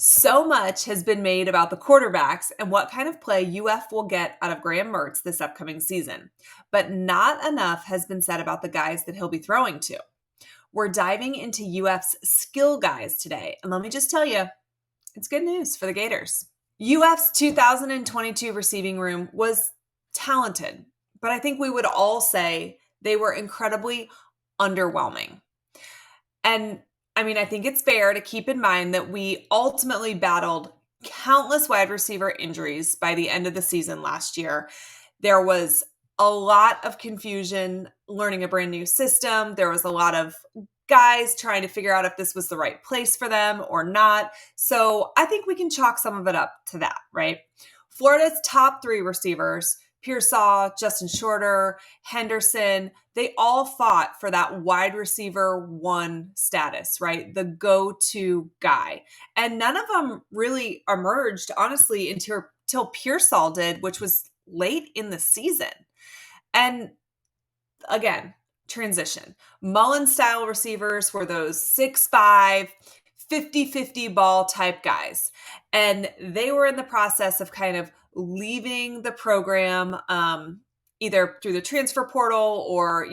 So much has been made about the quarterbacks and what kind of play UF will get out of Graham Mertz this upcoming season, but not enough has been said about the guys that he'll be throwing to. We're diving into UF's skill guys today, and let me just tell you, it's good news for the Gators. UF's 2022 receiving room was talented, but I think we would all say they were incredibly underwhelming. And I think it's fair to keep in mind that we ultimately battled countless wide receiver injuries by the end of the season last year. There was a lot of confusion learning a brand new system. There was a lot of guys trying to figure out if this was the right place for them or not. So I think we can chalk some of it up to that, right? Florida's top three receivers, Pearsall, Justin Shorter, Henderson, they all fought for that wide receiver one status, right? The go-to guy. And none of them really emerged, honestly, until Pearsall did, which was late in the season. And again, transition. Mullen-style receivers were those 6'5", 50-50 ball type guys. And they were in the process of kind of leaving the program either through the transfer portal or,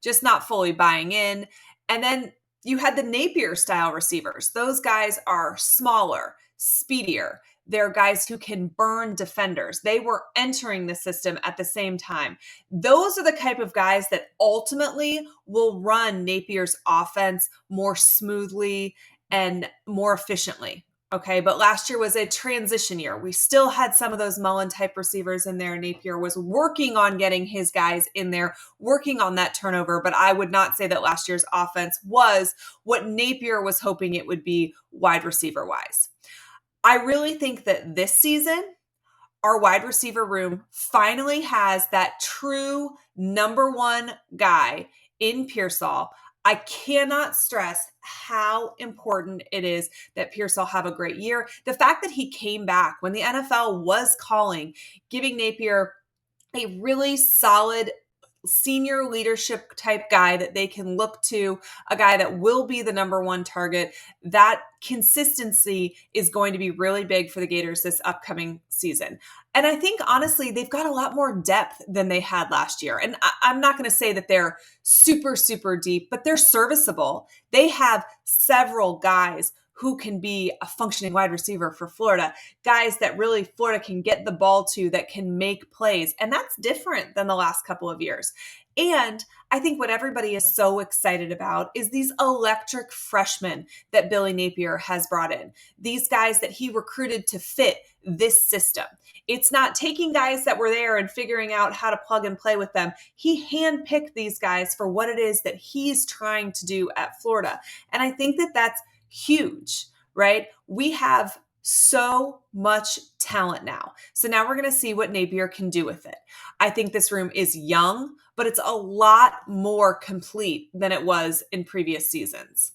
just not fully buying in. And then you had the Napier style receivers. Those guys are smaller, speedier. They're guys who can burn defenders. They were entering the system at the same time. Those are the type of guys that ultimately will run Napier's offense more smoothly and more efficiently. Okay, but last year was a transition year. We still had some of those Mullen type receivers in there. Napier was working on getting his guys in there, working on that turnover, but I would not say that last year's offense was what Napier was hoping it would be wide receiver wise. I really think that this season, our wide receiver room finally has that true number one guy in Pearsall. I cannot stress how important it is that Pearsall have a great year. The fact that he came back when the NFL was calling, giving Napier a really solid senior leadership type guy that they can look to, a guy that will be the number one target. That consistency is going to be really big for the Gators this upcoming season. And I think, honestly, they've got a lot more depth than they had last year. And I'm not going to say that they're super, super deep, but they're serviceable. They have several guys who can be a functioning wide receiver for Florida, guys that really Florida can get the ball to, that can make plays. And that's different than the last couple of years. And I think what everybody is so excited about is these electric freshmen that Billy Napier has brought in. These guys that he recruited to fit this system. It's not taking guys that were there and figuring out how to plug and play with them. He handpicked these guys for what it is that he's trying to do at Florida. And I think that that's huge, right? We have so much talent now. So now we're going to see what Napier can do with it. I think this room is young, but it's a lot more complete than it was in previous seasons.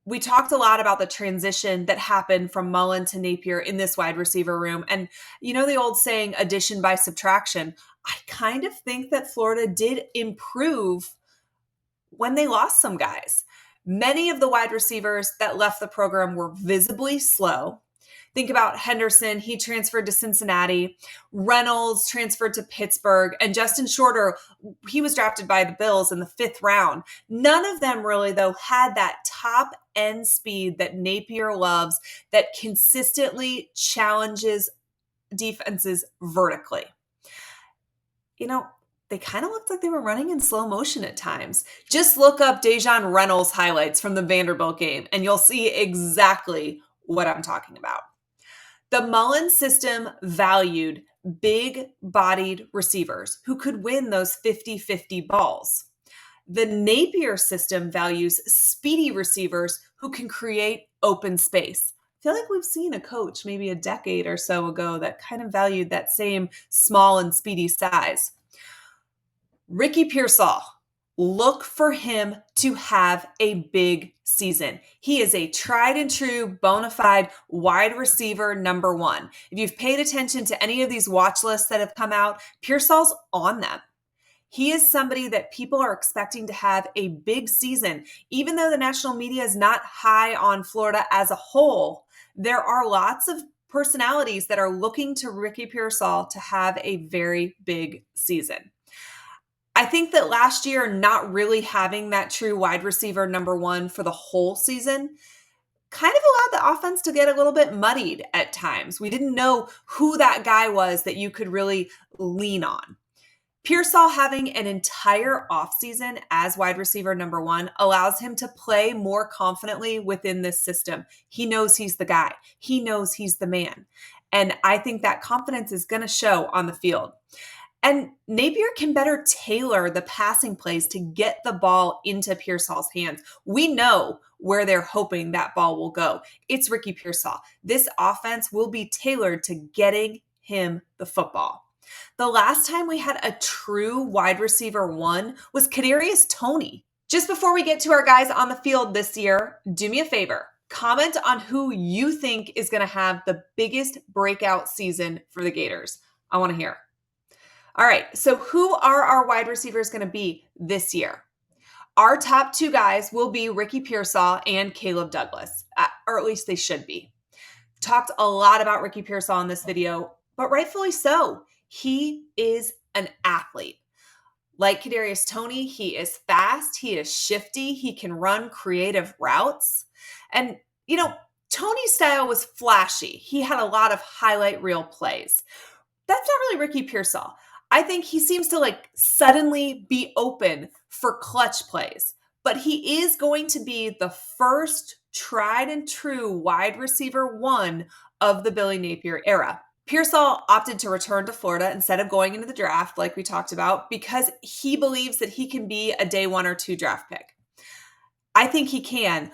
We talked a lot about the transition that happened from Mullen to Napier in this wide receiver room. And the old saying, addition by subtraction. I kind of think that Florida did improve when they lost some guys. Many of the wide receivers that left the program were visibly slow. Think about Henderson. He transferred to Cincinnati. Reynolds transferred to Pittsburgh. And Justin Shorter, he was drafted by the Bills in the 5th round. None of them really, though, had that top end speed that Napier loves, that consistently challenges defenses vertically. They kind of looked like they were running in slow motion at times. Just look up Dejon Reynolds highlights from the Vanderbilt game, and you'll see exactly what I'm talking about. The Mullen system valued big-bodied receivers who could win those 50-50 balls. The Napier system values speedy receivers who can create open space. I feel like we've seen a coach maybe a decade or so ago that kind of valued that same small and speedy size. Ricky Pearsall, look for him to have a big season. He is a tried and true, bona fide wide receiver number one. If you've paid attention to any of these watch lists that have come out, Pearsall's on them. He is somebody that people are expecting to have a big season. Even though the national media is not high on Florida as a whole, There are lots of personalities that are looking to Ricky Pearsall to have a very big season. I think that last year, not really having that true wide receiver number one for the whole season kind of allowed the offense to get a little bit muddied at times. We didn't know who that guy was that you could really lean on. Pearsall having an entire offseason as wide receiver number one allows him to play more confidently within this system. He knows he's the guy. He knows he's the man. And I think that confidence is going to show on the field. And Napier can better tailor the passing plays to get the ball into Pearsall's hands. We know where they're hoping that ball will go. It's Ricky Pearsall. This offense will be tailored to getting him the football. The last time we had a true wide receiver one was Kadarius Toney. Just before we get to our guys on the field this year, do me a favor. Comment on who you think is going to have the biggest breakout season for the Gators. I want to hear. All right, so who are our wide receivers going to be this year? Our top two guys will be Ricky Pearsall and Caleb Douglas, or at least they should be. Talked a lot about Ricky Pearsall in this video, but rightfully so. He is an athlete. Like Kadarius Toney, he is fast, he is shifty, he can run creative routes. And, Toney's style was flashy. He had a lot of highlight reel plays. That's not really Ricky Pearsall. I think he seems to suddenly be open for clutch plays, but he is going to be the first tried and true wide receiver one of the Billy Napier era. Pearsall opted to return to Florida instead of going into the draft like we talked about because he believes that he can be a day 1 or 2 draft pick. I think he can.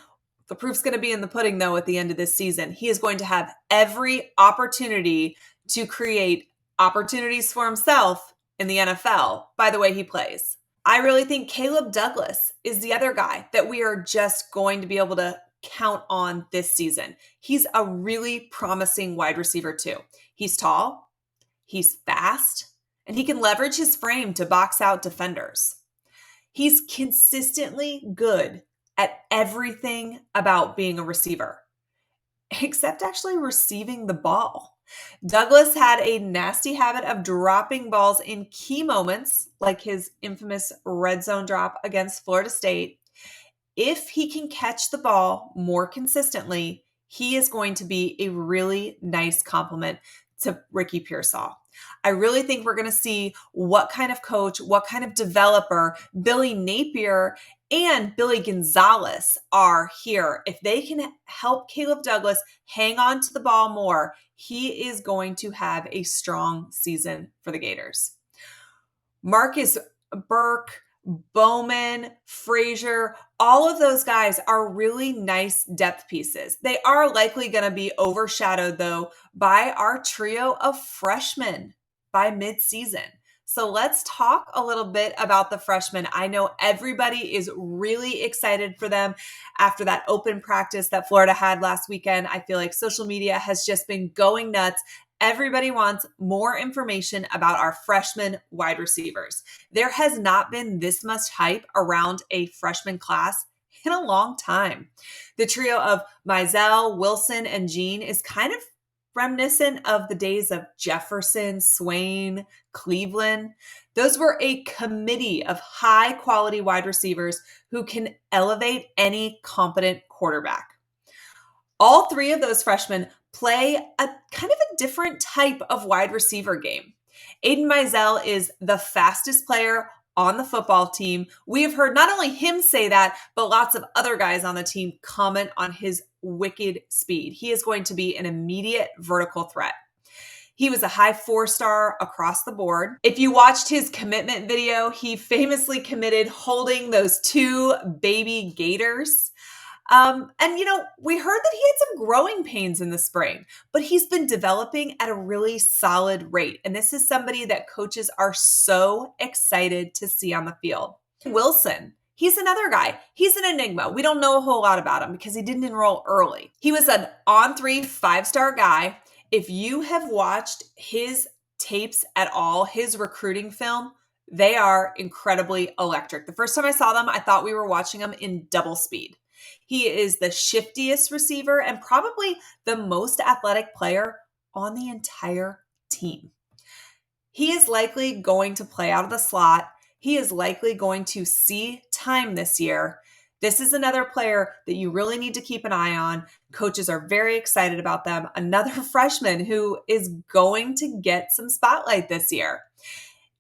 The proof's going to be in the pudding though at the end of this season. He is going to have every opportunity to create opportunities for himself in the NFL by the way he plays. I really think Caleb Douglas is the other guy that we are just going to be able to count on this season. He's a really promising wide receiver too. He's tall, he's fast, and he can leverage his frame to box out defenders. He's consistently good at everything about being a receiver, except actually receiving the ball. Douglas had a nasty habit of dropping balls in key moments, like his infamous red zone drop against Florida State. If he can catch the ball more consistently, he is going to be a really nice complement to Ricky Pearsall. I really think we're going to see what kind of coach, what kind of developer Billy Napier and Billy Gonzalez are here. If they can help Caleb Douglas hang on to the ball more, he is going to have a strong season for the Gators. Marcus Burke, Bowman, Frazier, all of those guys are really nice depth pieces. They are likely going to be overshadowed, though, by our trio of freshmen by midseason. So let's talk a little bit about the freshmen. I know everybody is really excited for them after that open practice that Florida had last weekend. I feel like social media has just been going nuts. Everybody wants more information about our freshman wide receivers. There has not been this much hype around a freshman class in a long time. The trio of Mizell, Wilson, and Jean is kind of reminiscent of the days of Jefferson, Swain, Cleveland. Those were a committee of high quality wide receivers who can elevate any competent quarterback. All three of those freshmen play a kind of a different type of wide receiver game. Aiden Mizell is the fastest player on the football team. We have heard not only him say that, but lots of other guys on the team comment on his wicked speed. He is going to be an immediate vertical threat. He was a high 4-star across the board. If you watched his commitment video, he famously committed holding those 2 baby gators. We heard that he had some growing pains in the spring, but he's been developing at a really solid rate. And this is somebody that coaches are so excited to see on the field. Wilson, he's another guy. He's an enigma. We don't know a whole lot about him because he didn't enroll early. He was an on-3 5-star guy. If you have watched his tapes at all, his recruiting film, they are incredibly electric. The first time I saw them, I thought we were watching them in double speed. He is the shiftiest receiver and probably the most athletic player on the entire team. He is likely going to play out of the slot. He is likely going to see time this year. This is another player that you really need to keep an eye on. Coaches are very excited about them. Another freshman who is going to get some spotlight this year.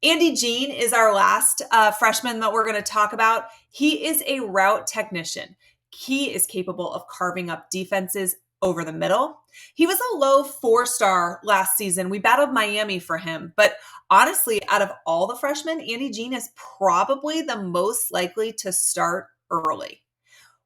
Andy Jean is our last freshman that we're going to talk about. He is a route technician. He is capable of carving up defenses over the middle. He was a low 4-star last season. We battled Miami for him, but honestly, out of all the freshmen, Andy Jean is probably the most likely to start early.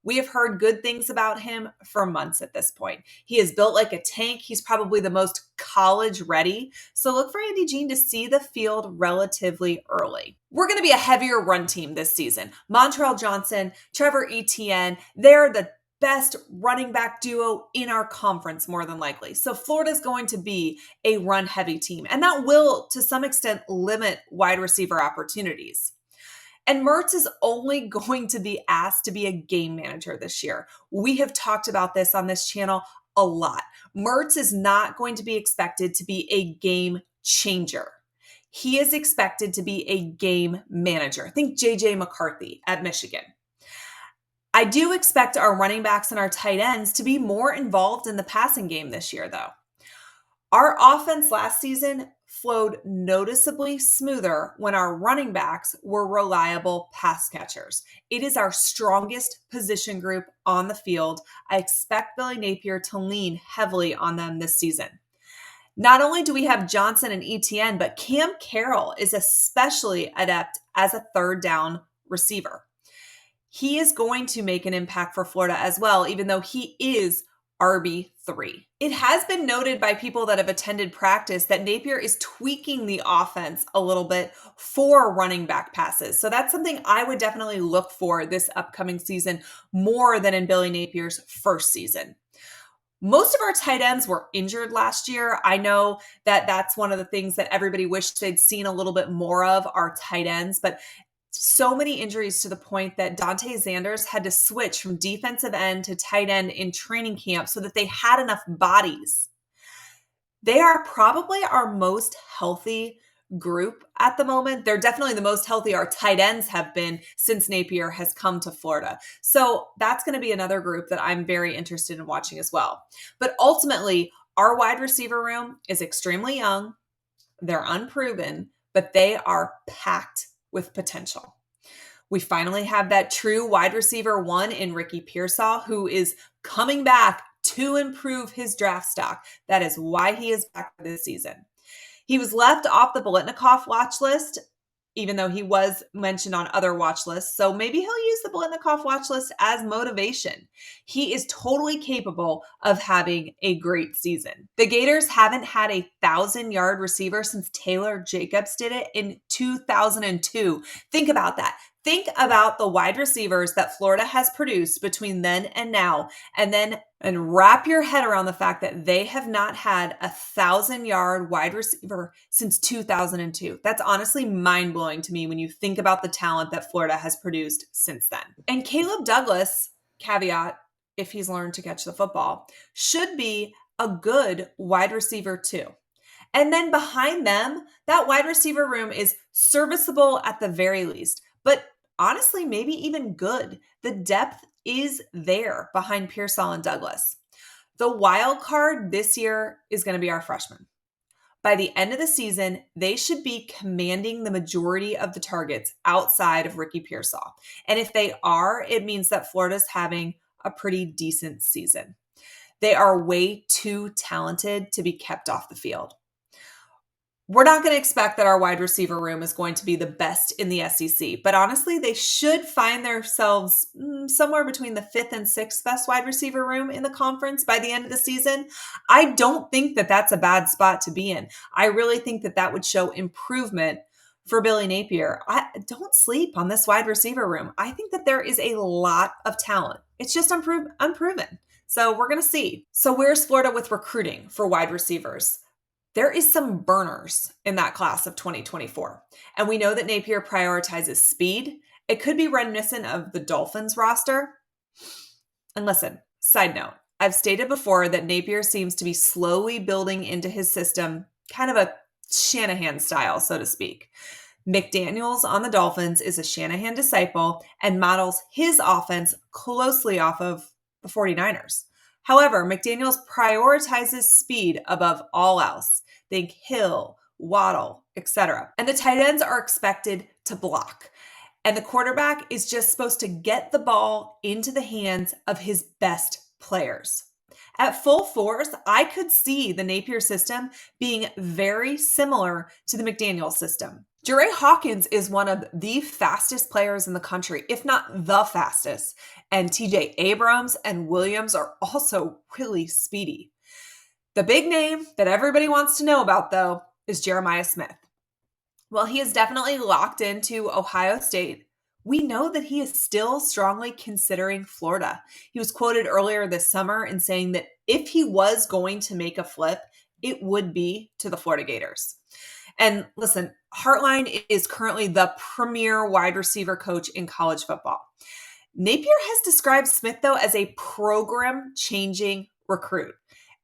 We have heard good things about him for months at this point. He is built like a tank. He's probably the most college ready. So look for Andy Jean to see the field relatively early. We're going to be a heavier run team this season. Montrell Johnson, Trevor Etienne, they're the best running back duo in our conference, more than likely. So Florida's going to be a run heavy team, and that will to some extent limit wide receiver opportunities. And Mertz is only going to be asked to be a game manager this year. We have talked about this on this channel a lot. Mertz is not going to be expected to be a game changer. He is expected to be a game manager. Think J.J. McCarthy at Michigan. I do expect our running backs and our tight ends to be more involved in the passing game this year, though. Our offense last season flowed noticeably smoother when our running backs were reliable pass catchers. It is our strongest position group on the field. I expect Billy Napier to lean heavily on them this season. Not only do we have Johnson and Etienne, but Cam Carroll is especially adept as a third down receiver. He is going to make an impact for Florida as well, even though he is RB3. It has been noted by people that have attended practice that Napier is tweaking the offense a little bit for running back passes. So that's something I would definitely look for this upcoming season more than in Billy Napier's first season. Most of our tight ends were injured last year. I know that that's one of the things that everybody wished they'd seen a little bit more of, our tight ends, but so many injuries to the point that Dante Zanders had to switch from defensive end to tight end in training camp so that they had enough bodies. They are probably our most healthy group at the moment. They're definitely the most healthy our tight ends have been since Napier has come to Florida. So that's going to be another group that I'm very interested in watching as well. But ultimately, our wide receiver room is extremely young. They're unproven, but they are packed with potential. We finally have that true wide receiver one in Ricky Pearsall, who is coming back to improve his draft stock. That is why he is back for this season. He was left off the Biletnikoff watch list, even though he was mentioned on other watch lists. So maybe he'll use the Biletnikoff watch list as motivation. He is totally capable of having a great season. The Gators haven't had a 1,000-yard receiver since Taylor Jacobs did it in 2002. Think about that. Think about the wide receivers that Florida has produced between then and now, and wrap your head around the fact that they have not had a 1,000-yard wide receiver since 2002. That's honestly mind-blowing to me when you think about the talent that Florida has produced since then. And Caleb Douglas, caveat, if he's learned to catch the football, should be a good wide receiver too. And then behind them, that wide receiver room is serviceable at the very least, but honestly, maybe even good. The depth is there behind Pearsall and Douglas. The wild card this year is going to be our freshmen. By the end of the season, they should be commanding the majority of the targets outside of Ricky Pearsall. And if they are, it means that Florida's having a pretty decent season. They are way too talented to be kept off the field. We're not going to expect that our wide receiver room is going to be the best in the SEC, but honestly, they should find themselves somewhere between the 5th and 6th best wide receiver room in the conference by the end of the season. I don't think that that's a bad spot to be in. I really think that that would show improvement for Billy Napier. Don't sleep on this wide receiver room. I think that there is a lot of talent. It's just unproven. So we're going to see. So where's Florida with recruiting for wide receivers? There is some burners in that class of 2024. And we know that Napier prioritizes speed. It could be reminiscent of the Dolphins roster. And listen, side note, I've stated before that Napier seems to be slowly building into his system kind of a Shanahan style, so to speak. McDaniels on the Dolphins is a Shanahan disciple and models his offense closely off of the 49ers. However, McDaniels prioritizes speed above all else. Think Hill, Waddle, etc. And the tight ends are expected to block. And the quarterback is just supposed to get the ball into the hands of his best players. At full force, I could see the Napier system being very similar to the McDaniel system. Jure Hawkins is one of the fastest players in the country, if not the fastest. And TJ Abrams and Williams are also really speedy. The big name that everybody wants to know about, though, is Jeremiah Smith. Well, he is definitely locked into Ohio State. We know that he is still strongly considering Florida. He was quoted earlier this summer in saying that if he was going to make a flip, it would be to the Florida Gators. And listen, Hartline is currently the premier wide receiver coach in college football. Napier has described Smith, though, as a program-changing recruit.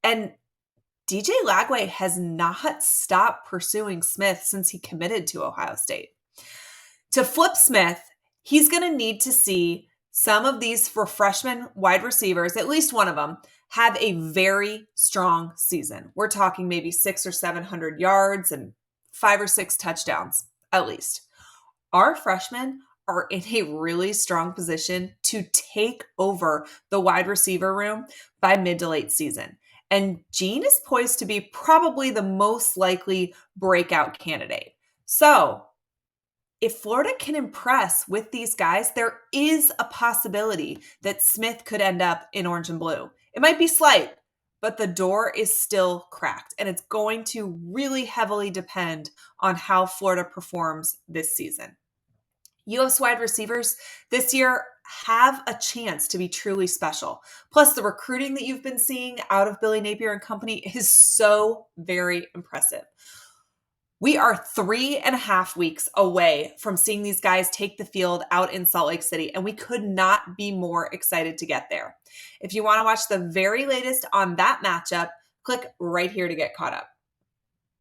And DJ Lagway has not stopped pursuing Smith since he committed to Ohio State. To flip Smith, he's going to need to see some of these for freshman wide receivers, at least one of them, have a very strong season. We're talking maybe 600 or 700 yards and 5 or 6 touchdowns, at least. Our freshmen are in a really strong position to take over the wide receiver room by mid to late season. And Gene is poised to be probably the most likely breakout candidate. So if Florida can impress with these guys, there is a possibility that Smith could end up in orange and blue. It might be slight, but the door is still cracked, and it's going to really heavily depend on how Florida performs this season. U.S. wide receivers this year have a chance to be truly special. Plus, the recruiting that you've been seeing out of Billy Napier and company is so very impressive. We are 3.5 weeks away from seeing these guys take the field out in Salt Lake City, and we could not be more excited to get there. If you want to watch the very latest on that matchup, click right here to get caught up.